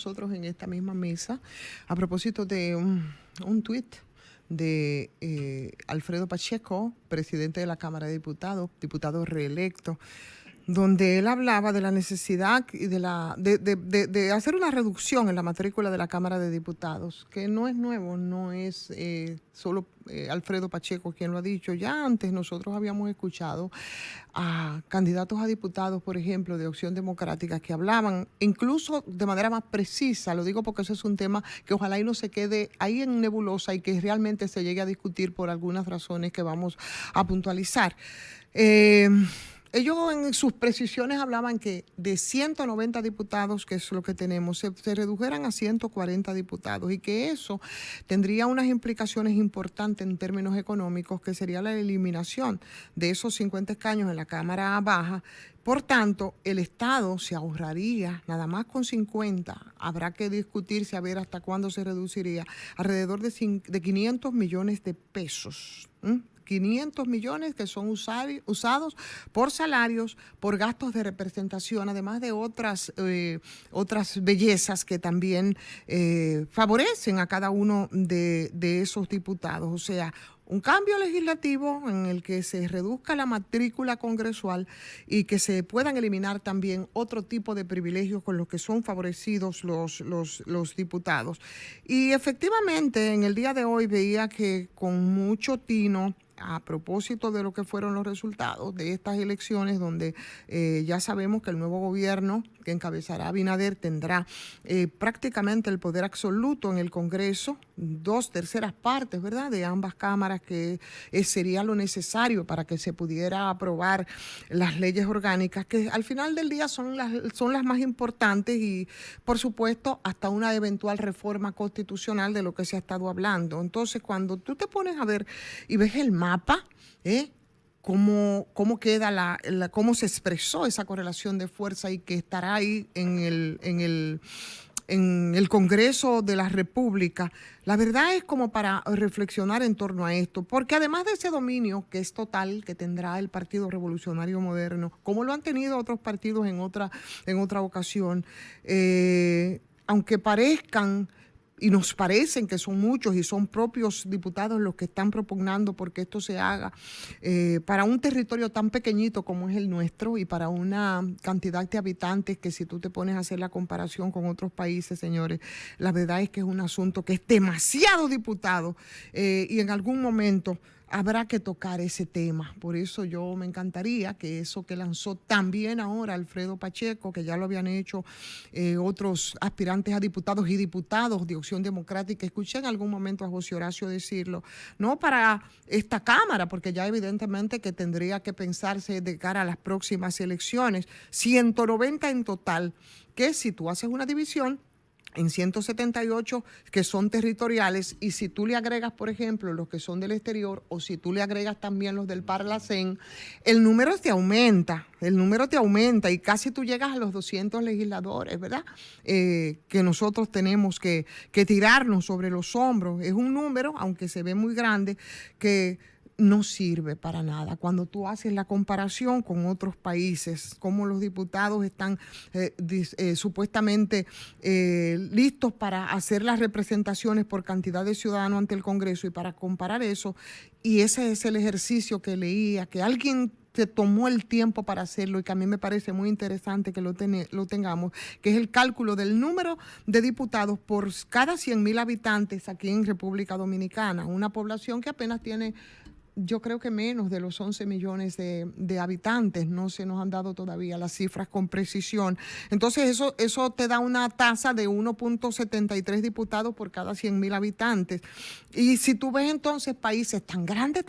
nosotros en esta misma mesa a propósito de un tuit de Alfredo Pacheco, presidente de la Cámara de Diputados, diputado reelecto, donde él hablaba de la necesidad y de hacer una reducción en la matrícula de la Cámara de Diputados, que no es nuevo, no es solo Alfredo Pacheco quien lo ha dicho. Ya antes nosotros habíamos escuchado a candidatos a diputados, por ejemplo, de Opción Democrática, que hablaban incluso de manera más precisa. Lo digo porque eso es un tema que ojalá y no se quede ahí en nebulosa y que realmente se llegue a discutir por algunas razones que vamos a puntualizar. Ellos en sus precisiones hablaban que de 190 diputados, que es lo que tenemos, se redujeran a 140 diputados y que eso tendría unas implicaciones importantes en términos económicos, que sería la eliminación de esos 50 escaños en la Cámara Baja. Por tanto, el Estado se ahorraría, nada más con 50, habrá que discutirse a ver hasta cuándo se reduciría, alrededor de 500 millones de pesos. 500 millones que son usados por salarios, por gastos de representación, además de otras bellezas que también favorecen a cada uno de esos diputados. O sea, un cambio legislativo en el que se reduzca la matrícula congresual y que se puedan eliminar también otro tipo de privilegios con los que son favorecidos los diputados. Y efectivamente, en el día de hoy veía que con mucho tino, a propósito de lo que fueron los resultados de estas elecciones, donde ya sabemos que el nuevo gobierno que encabezará Abinader tendrá prácticamente el poder absoluto en el Congreso, 2/3 partes, ¿verdad?, de ambas cámaras, que sería lo necesario para que se pudiera aprobar las leyes orgánicas, que al final del día son las más importantes, y por supuesto hasta una eventual reforma constitucional de lo que se ha estado hablando. Entonces, cuando tú te pones a ver y ves el mapa, cómo queda cómo se expresó esa correlación de fuerza y que estará ahí en el Congreso de la República, la verdad es como para reflexionar en torno a esto, porque además de ese dominio que es total que tendrá el Partido Revolucionario Moderno, como lo han tenido otros partidos en otra ocasión, aunque parezcan y nos parecen que son muchos y son propios diputados los que están propugnando porque esto se haga para un territorio tan pequeñito como es el nuestro y para una cantidad de habitantes que, si tú te pones a hacer la comparación con otros países, señores, la verdad es que es un asunto que es demasiado diputado, y en algún momento habrá que tocar ese tema. Por eso yo me encantaría que eso que lanzó también ahora Alfredo Pacheco, que ya lo habían hecho otros aspirantes a diputados y diputados de Opción Democrática, escuché en algún momento a José Horacio decirlo, no para esta Cámara, porque ya evidentemente que tendría que pensarse de cara a las próximas elecciones, 190 en total, que si tú haces una división en 178 que son territoriales, y si tú le agregas, por ejemplo, los que son del exterior, o si tú le agregas también los del Parlacén, el número te aumenta, y casi tú llegas a los 200 legisladores, ¿verdad? Que nosotros tenemos que tirarnos sobre los hombros. Es un número, aunque se ve muy grande, que no sirve para nada cuando tú haces la comparación con otros países, como los diputados están supuestamente listos para hacer las representaciones por cantidad de ciudadanos ante el Congreso, y para comparar eso, y ese es el ejercicio que leía, que alguien se tomó el tiempo para hacerlo y que a mí me parece muy interesante que lo tengamos, que es el cálculo del número de diputados por cada 100,000 habitantes aquí en República Dominicana, una población que apenas tiene, yo creo que menos de los 11 millones de habitantes. No se nos han dado todavía las cifras con precisión. Entonces eso te da una tasa de 1.73 diputados por cada 100,000 habitantes. Y si tú ves entonces países tan grandes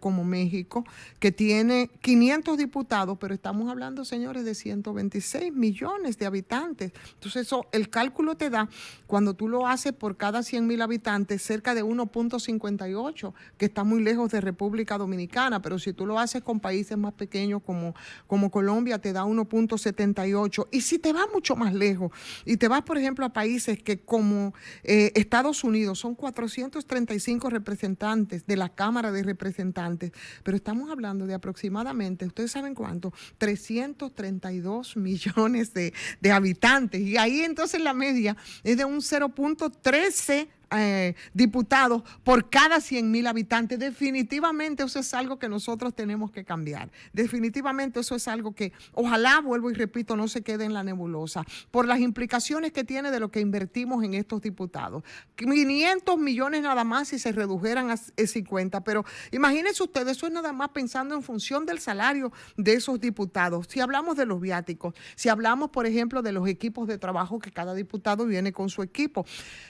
como México, que tiene 500 diputados, pero estamos hablando, señores, de 126 millones de habitantes. Entonces el cálculo te da, cuando tú lo haces por cada 100,000 habitantes, cerca de 1.58, que está muy lejos lejos de República Dominicana, pero si tú lo haces con países más pequeños como Colombia, te da 1.78. Y si te vas mucho más lejos y te vas, por ejemplo, a países que como Estados Unidos son 435 representantes de la Cámara de Representantes, pero estamos hablando de aproximadamente, ¿ustedes saben cuánto? 332 millones de habitantes. Y ahí entonces la media es de un 0.13 diputados por cada 100,000 habitantes. Definitivamente eso es algo que nosotros tenemos que cambiar. Definitivamente eso es algo que ojalá, vuelvo y repito, no se quede en la nebulosa por las implicaciones que tiene de lo que invertimos en estos diputados. 500 millones nada más si se redujeran a 50, pero imagínense ustedes, eso es nada más pensando en función del salario de esos diputados. Si hablamos de los viáticos, si hablamos, por ejemplo, de los equipos de trabajo que cada diputado viene con su equipo,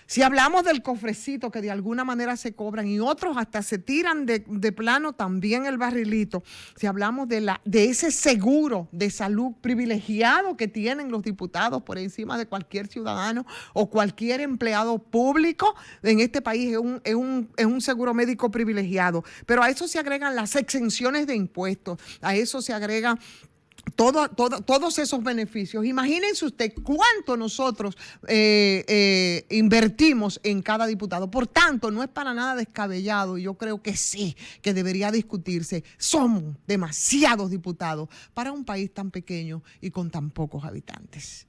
si hablamos del cofrecito que de alguna manera se cobran y otros hasta se tiran de plano también el barrilito, si hablamos de ese seguro de salud privilegiado que tienen los diputados por encima de cualquier ciudadano o cualquier empleado público en este país, es un seguro médico privilegiado, pero a eso se agregan las exenciones de impuestos, a eso se agregan todos esos beneficios. Imagínense usted cuánto nosotros invertimos en cada diputado. Por tanto, no es para nada descabellado. Yo creo que sí, que debería discutirse. Somos demasiados diputados para un país tan pequeño y con tan pocos habitantes.